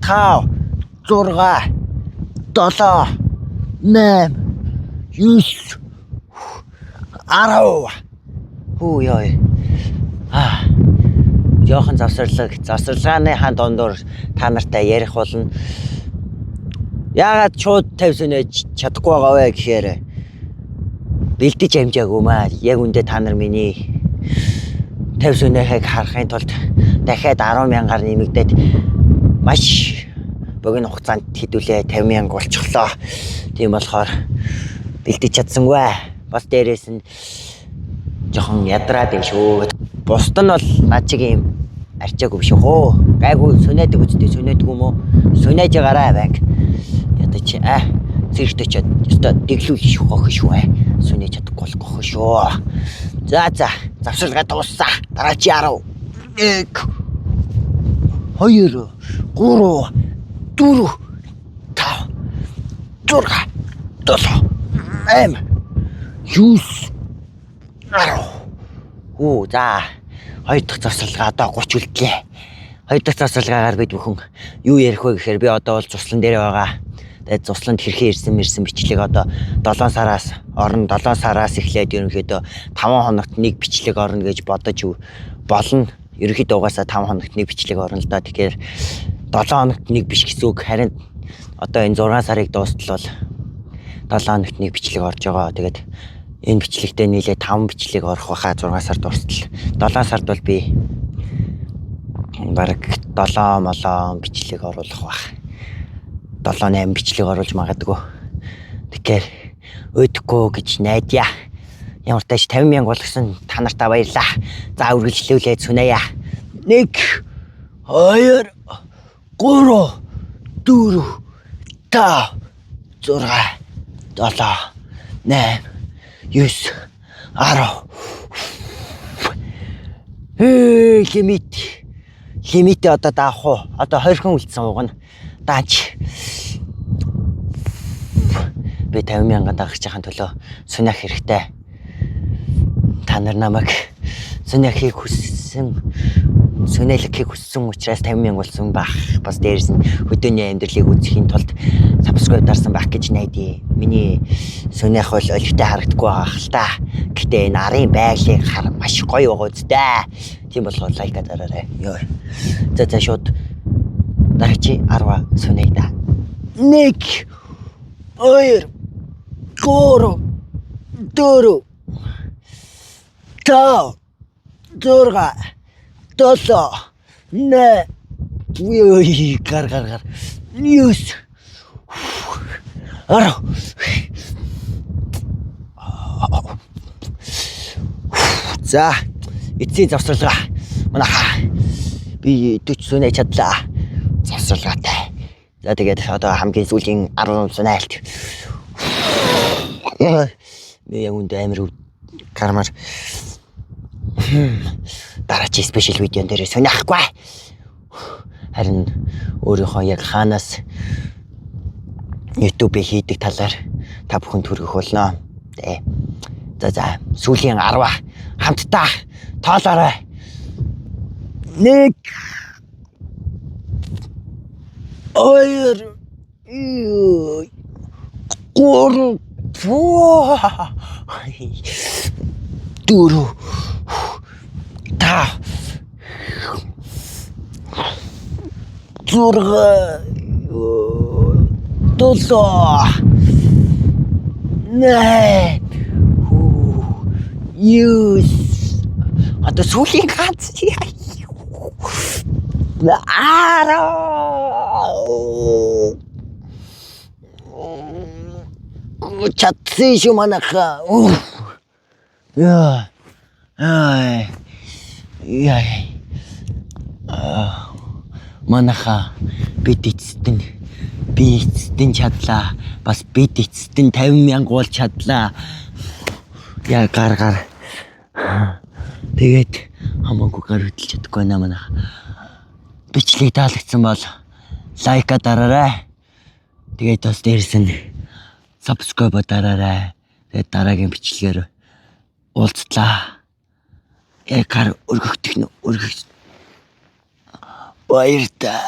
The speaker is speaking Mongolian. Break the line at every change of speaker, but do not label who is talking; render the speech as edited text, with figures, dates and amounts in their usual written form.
5 6 7 8 9 10 хүү ёо. Жохон завсарлагын хаан дондор та нартай ярих болно. Яагаад шууд 50 сүнэж чадахгүй байгаа вэ гэхээр бэлдэж амжаагүй маа. Яг үндэ та нар миний 50 сүнэхийг харахын тулд дахиад 10,000-аар нэмэгдээд маш богино хугацаанд хэдүүлээ 50,000 болчихлоо. Тийм болохоор бэлдэж чадсангүй. Бас дээрээс нь жохон ядраад юм шүү. Бусд нь бол над чиг юм арчаагүй биш үү? Гайгүй сүнэдэг үстэй сүнэдгүй юм уу? Сүнэж байгаарай банк. Ядаж зэрэгтэй ч өстой дэглүүл шүү гох шүү. Сүнэж чадахгүй бол гох шүү. За завсарлага дууссан. Дараа чи 10 1 2 3 4 5 6 7 8 9 10. Оо за 2 дахь завсарлага одоо 30 үлдлээ. 2 дахь завсарлагаагаар бид бүхэн юу ярих вэ гэхээр би одоо бол цуслан дээр байгаа. Тэгээд цусланд хэрхэн ирсэн бичлэг одоо 7 сараас орно. 7 сараас эхлээд ерөнхийдөө 5 хоногт нэг бичлэг орно гэж бодож болно. Ерөнхийдөө угаасаа 5 хоногт нэг бичлэг орно л да. Тэгэхээр 7 хоногт нэг биш гэсэн үг. Харин одоо энэ 6 сарыг дуустал бол 7 хоногт нэг бичлэг орж байгаа. Тэгээд энэ бичлэгтээ нийлээ 5 бичлэг орох байхаа 6 сар дуустал. 7 сард бол би бараг 7 молоо бичлэг оруулах байх. 7-8 бичлэг оруулж магадгүй. Тэгэхээр өөдөхгүй гэж найдаа. Ямар тааш 50,000 болгосон та нартаа баярлаа. За үргэлжлүүлээд сүнэе. 1 2 3 4 5 6 7 8 9 10 лимит одоо даах уу? Одоо 20 хүн үлдсэн угна. Даач Би 50,000 дагагч яхан төлөө сүнэх хэрэгтэй. Та нар намайг сүнэхийг хүссэн сүнэлэхийг хүссэн учраас 50,000 болсон байх. Бас дээрээс нь өдөөний амьдралыг үзэхийн тулд subscribe дарсан байх гэж найдаа. Миний сүнэх бол олигтой харагдахгүй байгаа хэл та. Гэтэ энэ арын байдлыг хар маш гоё байгаа үстэй. Тийм болохоор лайка дараарай. Ёо. За шууд дараач 10 сүнэй да. 1 2 3 4 5 6 7 8 Ой, гар. 9 10 За, эцсийн завсралгаа. Манайхаа би 40 сүнэ чадлаа. Завсралгаатай. За тэгээд одоо хамгийн сүүлийн 10 сүнэлт. Би яг үндэ амир кармар дараач спешиал видеон дээр сонирхгүй. Харин өөрийнхөө яг хаанаас YouTube-ийг хийдэг талаар та бүхэнд хүргэх болно. За сүүлийн 10 хамтдаа тоолоорой. 1 2 3 4 5 Одоо сүүлийн ганц чадсан шүү манайхаа. Манайхаа бид эцэстэн чадлаа. Бас бид эцэстэн 50,000 гол чадлаа. Яа гар. Тэгээд хамаагүй гар хөдөлж чадахгүй наа манайха. Бичлэг таалагдсан бол лайка дараарай. Тэгээд бас дээрээс нь subscribe дараарай. Тэгээд дараагийн бичлэгээр уулзлаа. Гар өргөх баяртай.